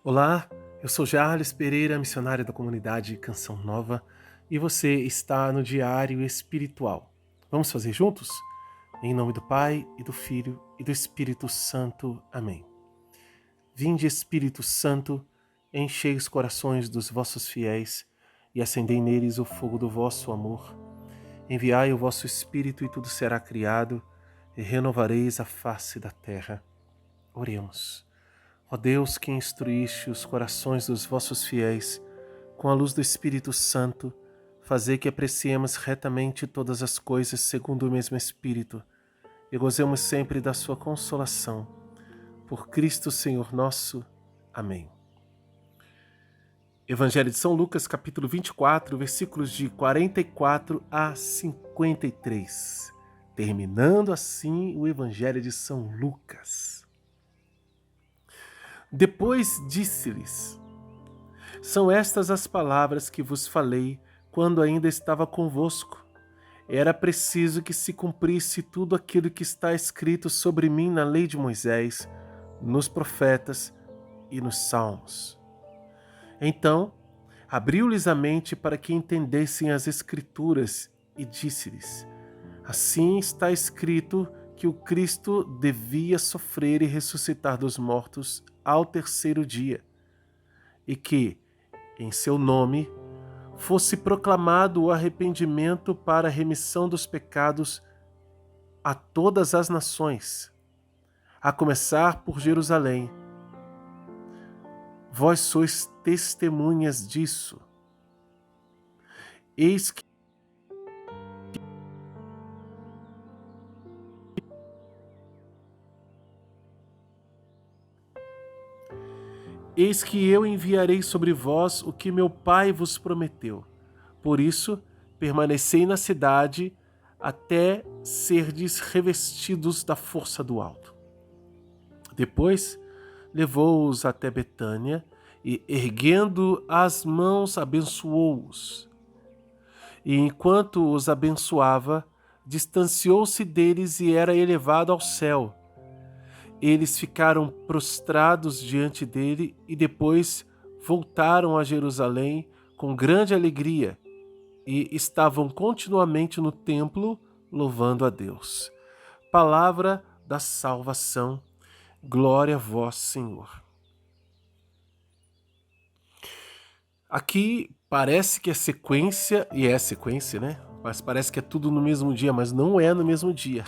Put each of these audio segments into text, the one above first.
Olá, eu sou Jarles Pereira, missionário da comunidade Canção Nova, e você está no Diário Espiritual. Vamos fazer juntos? Em nome do Pai, e do Filho, e do Espírito Santo. Amém. Vinde, Espírito Santo, enchei os corações dos vossos fiéis, e acendei neles o fogo do vosso amor. Enviai o vosso Espírito, e tudo será criado, e renovareis a face da terra. Oremos. Ó Deus, que instruíste os corações dos vossos fiéis com a luz do Espírito Santo, fazei que apreciemos retamente todas as coisas segundo o mesmo Espírito e gozemos sempre da sua consolação. Por Cristo Senhor nosso. Amém. Evangelho de São Lucas, capítulo 24, versículos de 44 a 53. Terminando assim o Evangelho de São Lucas. Depois disse-lhes: São estas as palavras que vos falei quando ainda estava convosco. Era preciso que se cumprisse tudo aquilo que está escrito sobre mim na lei de Moisés, nos profetas e nos salmos. Então, abriu-lhes a mente para que entendessem as Escrituras e disse-lhes: Assim está escrito que o Cristo devia sofrer e ressuscitar dos mortos ao terceiro dia, e que, em seu nome, fosse proclamado o arrependimento para a remissão dos pecados a todas as nações, a começar por Jerusalém. Vós sois testemunhas disso. Eis que eu enviarei sobre vós o que meu Pai vos prometeu. Por isso, permanecei na cidade até serdes revestidos da força do alto. Depois, levou-os até Betânia e, erguendo as mãos, abençoou-os. E enquanto os abençoava, distanciou-se deles e era elevado ao céu. Eles ficaram prostrados diante dele e depois voltaram a Jerusalém com grande alegria e estavam continuamente no templo louvando a Deus. Palavra da salvação. Glória a vós, Senhor. Aqui parece que é sequência, e é sequência, né? Mas parece que é tudo no mesmo dia, mas não é no mesmo dia.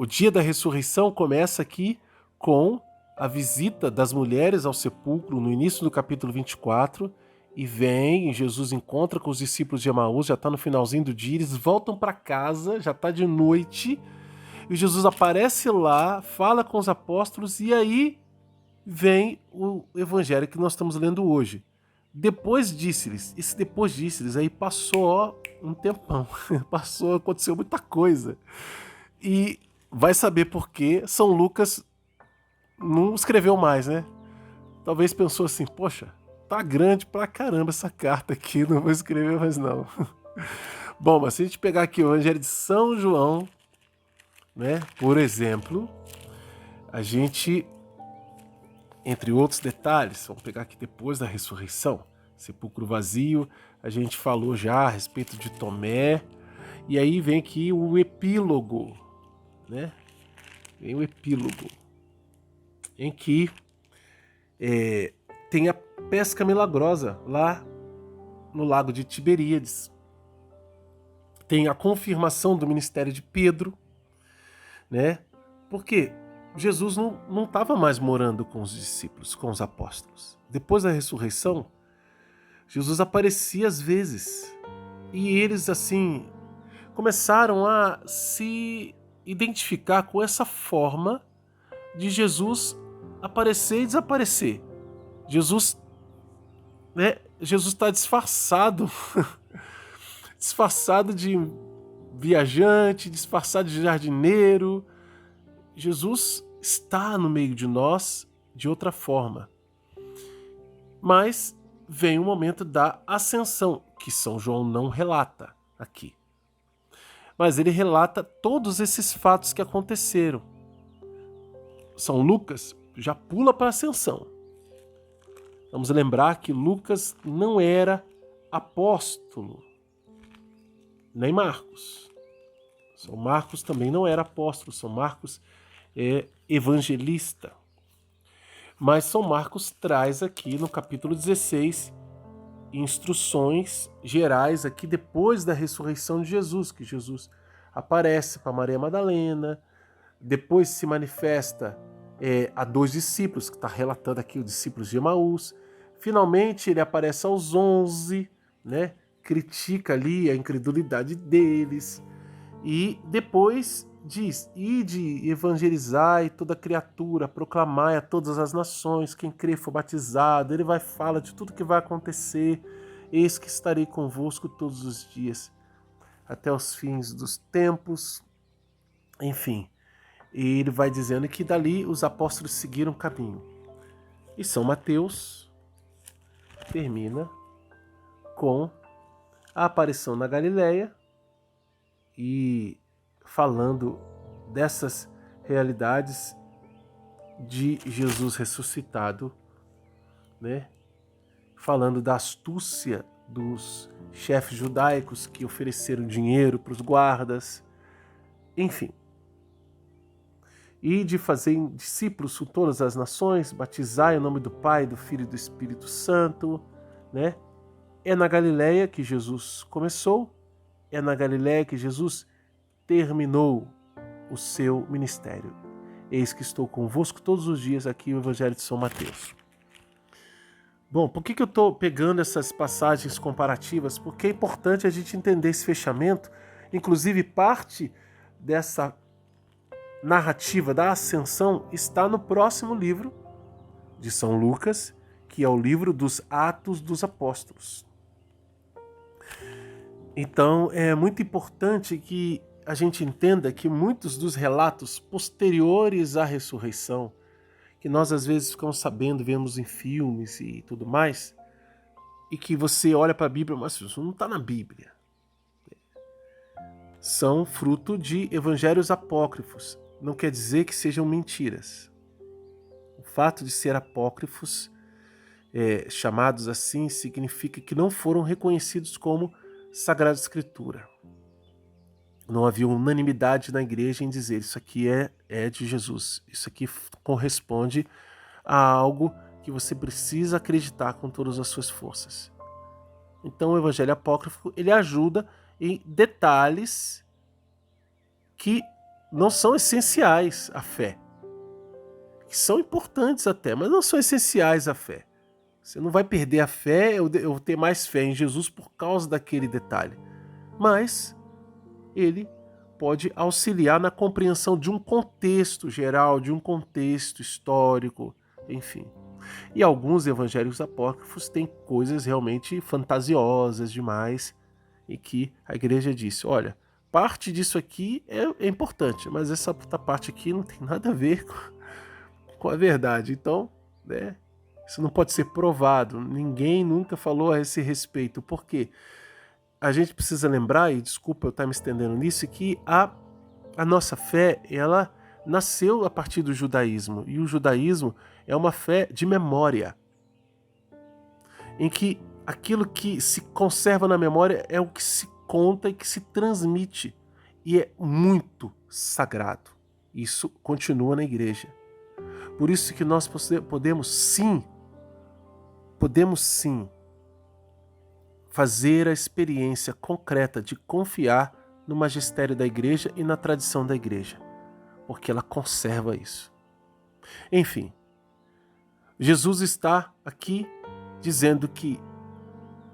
O dia da ressurreição começa aqui com a visita das mulheres ao sepulcro no início do capítulo 24, e Jesus encontra com os discípulos de Emaús, já está no finalzinho do dia, eles voltam para casa, já está de noite, e Jesus aparece lá, fala com os apóstolos, e aí vem o evangelho que nós estamos lendo hoje. Depois disse-lhes, aí passou um tempão, aconteceu muita coisa. E vai saber por que São Lucas não escreveu mais, né? Talvez pensou assim, poxa, tá grande pra caramba essa carta aqui, não vou escrever mais não. Bom, mas se a gente pegar aqui o Evangelho de São João, né, por exemplo, a gente, entre outros detalhes, vamos pegar aqui depois da ressurreição, sepulcro vazio, a gente falou já a respeito de Tomé, e aí vem aqui o epílogo, né? Vem o epílogo, em que tem a pesca milagrosa lá no lago de Tiberíades. Tem a confirmação do ministério de Pedro, né? Porque Jesus não estava mais morando com os discípulos, com os apóstolos. Depois da ressurreição, Jesus aparecia às vezes, e eles assim começaram a se identificar com essa forma de Jesus aparecer e desaparecer. Jesus está disfarçado, disfarçado de viajante, disfarçado de jardineiro. Jesus está no meio de nós de outra forma. Mas vem o momento da ascensão, que São João não relata aqui. Mas ele relata todos esses fatos que aconteceram. São Lucas, já pula para a ascensão. Vamos lembrar que Lucas não era apóstolo, nem Marcos. São Marcos também não era apóstolo, São Marcos é evangelista. Mas São Marcos traz aqui no capítulo 16 instruções gerais aqui depois da ressurreição de Jesus, que Jesus aparece para Maria Madalena, depois se manifesta a 2 discípulos, que está relatando aqui os discípulos de Emaús. Finalmente ele aparece aos 11, né? Critica ali a incredulidade deles e depois diz: ide evangelizai toda criatura, proclamai a todas as nações, quem crê for batizado. Ele vai falar de tudo que vai acontecer. Eis que estarei convosco todos os dias, até os fins dos tempos. Enfim, e ele vai dizendo que dali os apóstolos seguiram o caminho. E São Mateus termina com a aparição na Galileia e falando dessas realidades de Jesus ressuscitado, né? Falando da astúcia dos chefes judaicos que ofereceram dinheiro para os guardas, enfim. E de fazer discípulos por todas as nações, batizai em nome do Pai, do Filho e do Espírito Santo, né? É na Galileia que Jesus começou, é na Galileia que Jesus terminou o seu ministério. Eis que estou convosco todos os dias, aqui no Evangelho de São Mateus. Bom, por que eu estou pegando essas passagens comparativas? Porque é importante a gente entender esse fechamento, inclusive parte dessa narrativa da ascensão está no próximo livro de São Lucas, que é o livro dos Atos dos Apóstolos. Então é muito importante que a gente entenda que muitos dos relatos posteriores à ressurreição, que nós às vezes ficamos sabendo, vemos em filmes e tudo mais, e que você olha para a Bíblia, mas isso não está na Bíblia. São fruto de evangelhos apócrifos. Não quer dizer que sejam mentiras. O fato de ser apócrifos, chamados assim, significa que não foram reconhecidos como Sagrada Escritura. Não havia unanimidade na igreja em dizer isso aqui é de Jesus. Isso aqui corresponde a algo que você precisa acreditar com todas as suas forças. Então o evangelho apócrifo ele ajuda em detalhes que não são essenciais à fé. Que são importantes até, mas não são essenciais à fé. Você não vai perder a fé, eu ter mais fé em Jesus por causa daquele detalhe. Mas ele pode auxiliar na compreensão de um contexto geral, de um contexto histórico, enfim. E alguns evangelhos apócrifos têm coisas realmente fantasiosas demais e que a igreja disse, olha, parte disso aqui é importante, mas essa outra parte aqui não tem nada a ver com a verdade. Então, né, isso não pode ser provado. Ninguém nunca falou a esse respeito. Por quê? A gente precisa lembrar, e desculpa eu estar me estendendo nisso, que a nossa fé, ela nasceu a partir do judaísmo. E o judaísmo é uma fé de memória, em que aquilo que se conserva na memória é o que se conta e que se transmite. E é muito sagrado. Isso continua na igreja. Por isso que nós podemos sim fazer a experiência concreta de confiar no magistério da igreja e na tradição da igreja, porque ela conserva isso. Enfim, Jesus está aqui dizendo que,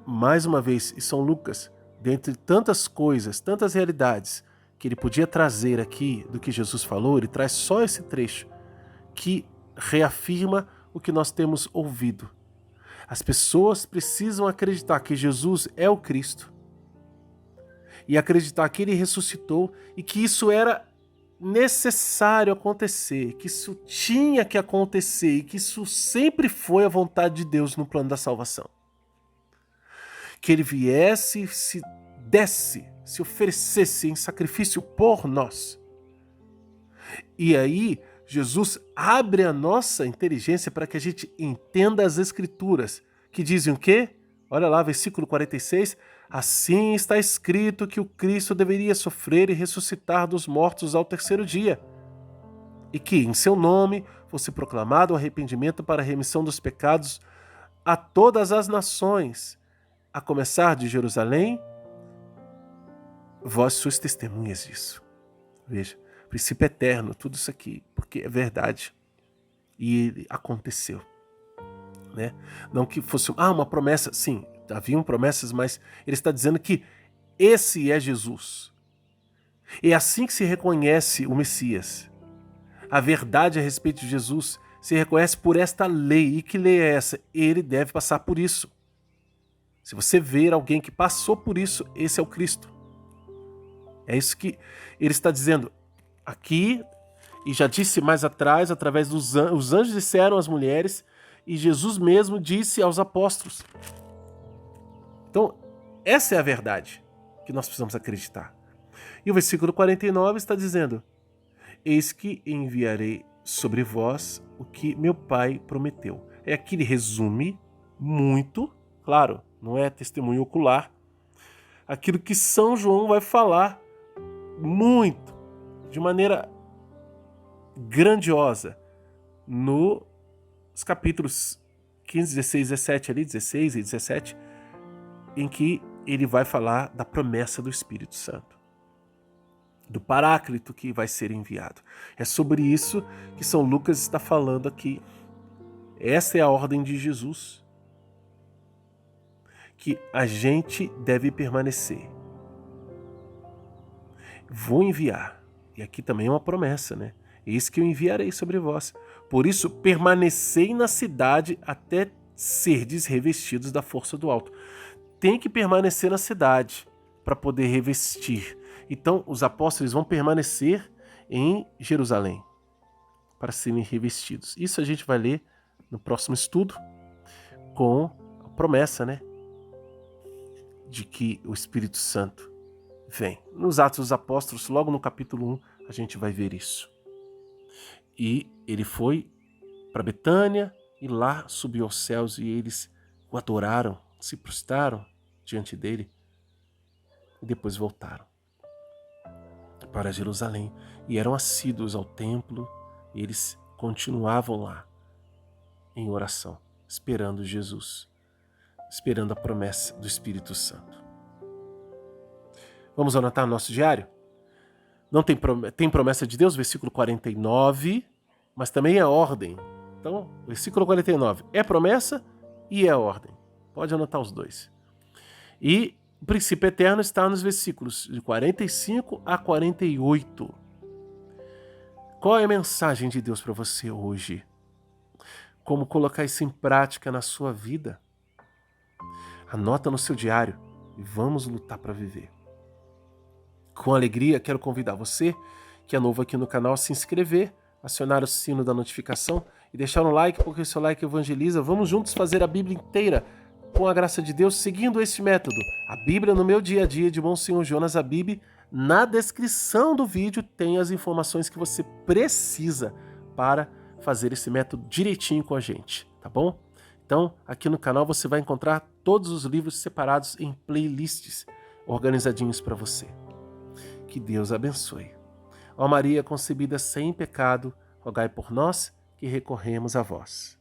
mais uma vez, em São Lucas, dentre tantas coisas, tantas realidades que ele podia trazer aqui do que Jesus falou, ele traz só esse trecho que reafirma o que nós temos ouvido. As pessoas precisam acreditar que Jesus é o Cristo e acreditar que ele ressuscitou e que isso era necessário acontecer, que isso tinha que acontecer e que isso sempre foi a vontade de Deus no plano da salvação. Que ele viesse, se desse, se oferecesse em sacrifício por nós. E aí Jesus abre a nossa inteligência para que a gente entenda as Escrituras, que dizem o quê? Olha lá, versículo 46. Assim está escrito que o Cristo deveria sofrer e ressuscitar dos mortos ao terceiro dia, e que em seu nome fosse proclamado o arrependimento para a remissão dos pecados a todas as nações, a começar de Jerusalém. Vós sois testemunhas disso. Veja, princípio eterno, tudo isso aqui, porque é verdade. E aconteceu. Né? Não que fosse uma promessa, sim, haviam promessas, mas ele está dizendo que esse é Jesus. É assim que se reconhece o Messias. A verdade a respeito de Jesus se reconhece por esta lei. E que lei é essa? Ele deve passar por isso. Se você ver alguém que passou por isso, esse é o Cristo. É isso que ele está dizendo aqui, e já disse mais atrás, através dos anjos. Os anjos disseram às mulheres, e Jesus mesmo disse aos apóstolos. Então, essa é a verdade que nós precisamos acreditar. E o versículo 49 está dizendo: eis que enviarei sobre vós o que meu Pai prometeu. É aqui ele resume muito, claro, não é testemunho ocular, aquilo que São João vai falar muito, de maneira grandiosa, nos capítulos 15, 16, 17, ali, 16 e 17, em que ele vai falar da promessa do Espírito Santo, do Paráclito que vai ser enviado. É sobre isso que São Lucas está falando aqui. Essa é a ordem de Jesus, que a gente deve permanecer. Vou enviar. E aqui também é uma promessa, né? Eis que eu enviarei sobre vós. Por isso, permanecei na cidade até serdes revestidos da força do alto. Tem que permanecer na cidade para poder revestir. Então, os apóstolos vão permanecer em Jerusalém para serem revestidos. Isso a gente vai ler no próximo estudo, com a promessa, né, de que o Espírito Santo vem. Nos Atos dos Apóstolos, logo no capítulo 1, a gente vai ver isso. E ele foi para Betânia e lá subiu aos céus e eles o adoraram, se prostraram diante dele e depois voltaram para Jerusalém e eram assíduos ao templo e eles continuavam lá em oração, esperando Jesus, esperando a promessa do Espírito Santo. Vamos anotar no nosso diário? Não tem promessa de Deus, versículo 49, mas também é ordem. Então, versículo 49 é promessa e é ordem. Pode anotar os dois. E o princípio eterno está nos versículos de 45 a 48. Qual é a mensagem de Deus para você hoje? Como colocar isso em prática na sua vida? Anota no seu diário e vamos lutar para viver. Com alegria, quero convidar você, que é novo aqui no canal, a se inscrever, acionar o sino da notificação e deixar um like, porque o seu like evangeliza. Vamos juntos fazer a Bíblia inteira, com a graça de Deus, seguindo este método. A Bíblia no meu dia a dia, de Monsenhor Jonas Abib. Na descrição do vídeo tem as informações que você precisa para fazer esse método direitinho com a gente, tá bom? Então, aqui no canal você vai encontrar todos os livros separados em playlists, organizadinhos para você. Que Deus abençoe. Ó Maria concebida sem pecado, rogai por nós que recorremos a vós.